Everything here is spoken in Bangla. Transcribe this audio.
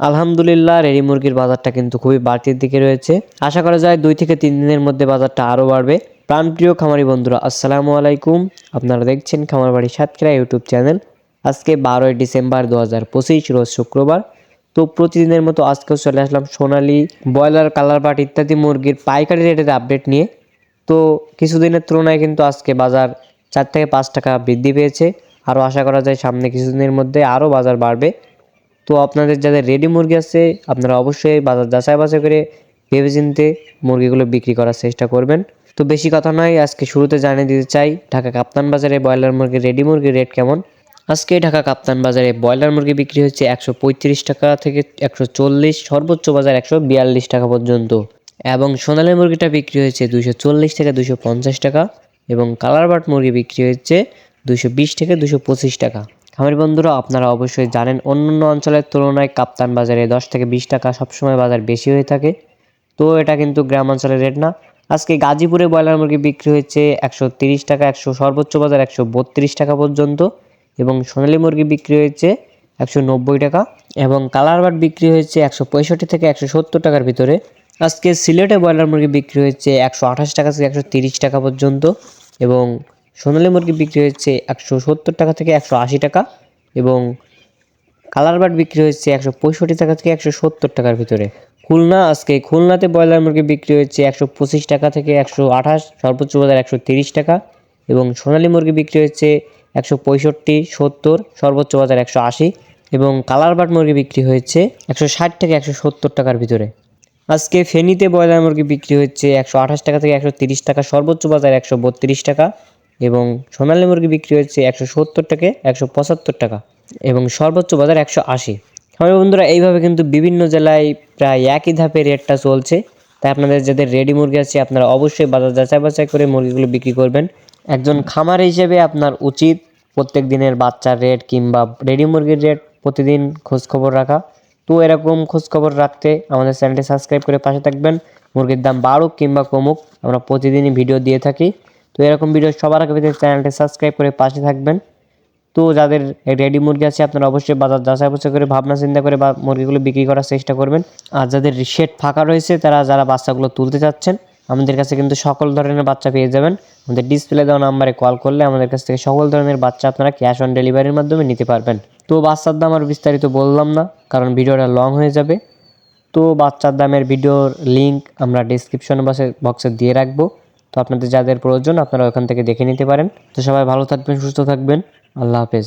আলহামদুলিল্লাহ রেডি মুরগির বাজারটা কিন্তু খুবই বাড়তির দিকে রয়েছে। আশা করা যায় 2 থেকে 3 দিনের মধ্যে বাজারটা আরও বাড়বে। প্রাণপ্রিয় খামারি বন্ধুরা আসসালামু আলাইকুম। আপনারা দেখছেন খামারবাড়ি সাতক্ষীরা ইউটিউব চ্যানেল। আজকে 12ই ডিসেম্বর 2025 রোজ শুক্রবার। তো প্রতিদিনের মতো আজকেও চলে আসলাম সোনালী, ব্রয়লার, কালার বাট ইত্যাদি মুরগির পাইকারি রেটের আপডেট নিয়ে। তো কিছুদিনের তুলনায় কিন্তু আজকে বাজার 4 থেকে 5 টাকা বৃদ্ধি পেয়েছে। আরও আশা করা যায় সামনে কিছুদিনের মধ্যে আরও বাজার বাড়বে। তো আপনাদের যাদের রেডি মুরগি আছে আপনারা অবশ্যই বাজার যাচাই বাছাই করে ভেবেচিন্তে মুরগিগুলো বিক্রি করার চেষ্টা করবেন। তো বেশি কথা নয়, আজকে শুরুতে জানিয়ে দিতে চাই ঢাকা কাপ্তান বাজারে ব্রয়লার মুরগির রেডি মুরগির রেট কেমন। আজকে ঢাকা কাপ্তান বাজারে ব্রয়লার মুরগি বিক্রি হচ্ছে 135 টাকা থেকে 140, সর্বোচ্চ বাজার 142 টাকা পর্যন্ত। এবং সোনালী মুরগিটা বিক্রি হয়েছে 240 থেকে 250 টাকা এবং কালার বাট মুরগি বিক্রি হচ্ছে 220 থেকে 225 টাকা। খামারি বন্ধুরা আপনারা অবশ্যই জানেন অন্যান্য অঞ্চলের তুলনায় কাপ্তান বাজারে 10 থেকে 20 টাকা সবসময় বাজার বেশি হয়ে থাকে। তো এটা কিন্তু গ্রাম অঞ্চলের রেট না। আজকে গাজীপুরে ব্রয়লার মুরগি বিক্রি হয়েছে 130 টাকা, সর্বোচ্চ বাজার 132 টাকা পর্যন্ত এবং সোনালী মুরগি বিক্রি হয়েছে 190 টাকা এবং কালার বাট বিক্রি হয়েছে 165 থেকে 170 টাকার ভিতরে। আজকে সিলেটে ব্রয়লার মুরগি বিক্রি হয়েছে 128 টাকা থেকে 130 টাকা পর্যন্ত এবং সোনালী মুরগি বিক্রি হয়েছে 170 টাকা থেকে 180 টাকা এবং কালার বাট বিক্রি হয়েছে 165 টাকা থেকে 170 টাকার ভিতরে। আজকে খুলনাতে ব্রয়লার মুরগি বিক্রি হয়েছে 125 টাকা থেকে 128, সর্বোচ্চ বাজার 130 টাকা এবং সোনালী মুরগি বিক্রি হয়েছে 165, 70, সর্বোচ্চ বাজার 180 এবং কালার বাট মুরগি বিক্রি হয়েছে 160 থেকে 170 টাকার ভিতরে। আজকে ফেনীতে ব্রয়লার মুরগি বিক্রি হচ্ছে 128 টাকা থেকে 130 টাকা, সর্বোচ্চ বাজার 132 টাকা এবং সোনালী মুরগি বিক্রি হচ্ছে 170 থেকে 175 টাকা এবং সর্বোচ্চ বাজার 180। আমার বন্ধুরা এইভাবে কিন্তু বিভিন্ন জেলায় প্রায় একই ধাপে রেটটা চলছে। তাই আপনাদের যাদের রেডি মুরগি আছে আপনারা অবশ্যই বাজার যাচাই বাছাই করে মুরগিগুলো বিক্রি করবেন। একজন খামার হিসেবে আপনার উচিত প্রত্যেক দিনের বাচ্চার রেট কিংবা রেডি মুরগির রেট প্রতিদিন খোঁজখবর রাখা। তো এরকম খোঁজখবর রাখতে আমাদের চ্যানেলটি সাবস্ক্রাইব করে পাশে থাকবেন। মুরগির দাম বাড়ুক কিংবা কমুক আমরা প্রতিদিনই ভিডিও দিয়ে থাকি। তো এরকম ভিডিও সবার আগে পেতে চ্যানেলটি সাবস্ক্রাইব করে পাশে থাকবেন। তো যাদের রেডি মুরগি আছে আপনারা অবশ্যই বাজার যাচাই বাছাই করে ভাবনা চিন্তা করে মুরগিগুলো বিক্রি করার চেষ্টা করবেন। আর যাদের শেড ফাঁকা রয়েছে যারা বাচ্চাগুলো তুলতে চাচ্ছেন আমাদের কাছে কিন্তু সকল ধরনের বাচ্চা পেয়ে যাবেন। আমাদের ডিসপ্লে দেওয়া নাম্বারে কল করলে আমাদের কাছ থেকে সকল ধরনের বাচ্চা আপনারা ক্যাশ অন ডেলিভারির মাধ্যমে নিতে পারবেন। তো বাচ্চার দাম আর বিস্তারিত বললাম না কারণ ভিডিওটা লং হয়ে যাবে। তো বাচ্চার দামের ভিডিওর লিঙ্ক আমরা ডিসক্রিপশন বক্সে দিয়ে রাখবো। তো আপনাদের যাদের প্রয়োজন আপনারা ওখান থেকে দেখে নিতে পারেন। তো সবাই ভালো থাকবেন, সুস্থ থাকবেন। আল্লাহ হাফেজ।